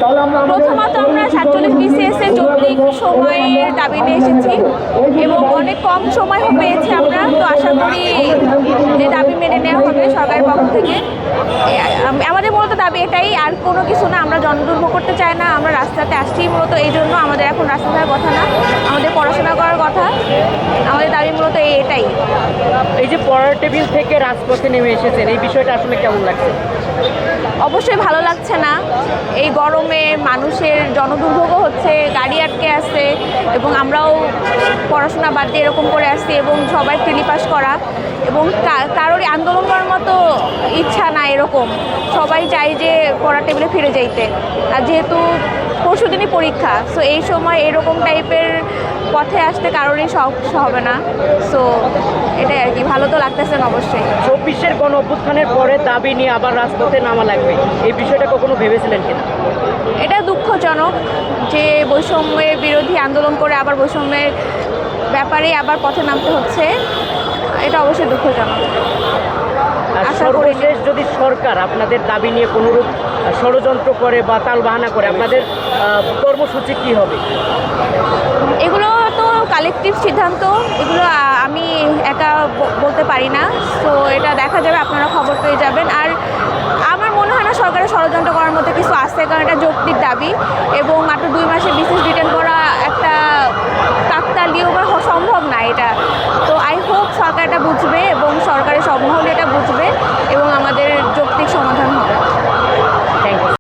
প্রথমত আমরা 47 BCS এর যৌক্তিক সময়ের দাবি নিয়ে এসেছি এবং অনেক কম সময় পেয়েছি আমরা, তো আশা করি যে দাবি মেনে নেওয়া হবে সরকারের পক্ষ থেকে। আমাদের মূলত দাবি এটাই, আর কোনো কিছু না। আমরা জনদুর্ভোগ করতে চাই না, আমরা রাস্তাতে আসছি মূলত এই জন্য। আমাদের এখন রাস্তা থাকার কথা না, আমাদের পড়াশোনা করার কথা। আমাদের দাবি মূলত এটাই। এই যে পড়ার টেবিল থেকে রাজপথে নেমে এসেছেন, এই বিষয়টা আসলে কেমন লাগছে? অবশ্যই ভালো লাগছে না। এই গরমে মানুষের জনদুর্ভোগও হচ্ছে, গাড়ি আটকে আছে এবং আমরাও পড়াশোনা বাদ দিয়ে এরকম করে আসছি এবং সবাই প্রিলি পাস করা এবং কারোরই আন্দোলন করার মতো ইচ্ছা না এরকম। সবাই চায় যে পড়ার টেবিলে ফিরে যাইতে, আর যেহেতু পরশুদিনই পরীক্ষা, সো এই সময় এরকম টাইপের পথে আসতে কারোরই সমস্যা হবে না। সো এটাই আর কি, ভালো তো লাগতেছে না অবশ্যই। 24-এর গণ অভ্যুত্থানের পরে দাবি নিয়ে আবার রাজপথে নামা লাগবে, এই বিষয়টা কখনো ভেবেছিলেন কিনা? এটা দুঃখজনক যে বৈষম্যের বিরোধী আন্দোলন করে আবার বৈষম্যের ব্যাপারে আবার পথে নামতে হচ্ছে, এটা অবশ্যই দুঃখজনক। আর আশা করি সর্বশেষ যদি সরকার আপনাদের দাবি নিয়ে কোনোরূপ ষড়যন্ত্র করে বা তালবাহানা করে, আপনাদের কর্মসূচি কী হবে? এগুলো তো কালেকটিভ সিদ্ধান্ত, এগুলো আমি একা বলতে পারি না। তো এটা দেখা যাবে, আপনারা খবর পেয়ে যাবেন। আর আমার মনে হয় না সরকারের ষড়যন্ত্র করার মতো কিছু আছে, কারণ এটা যৌক্তিক দাবি এবং মাত্র 2 মাসে বিশেষ রিটার্ন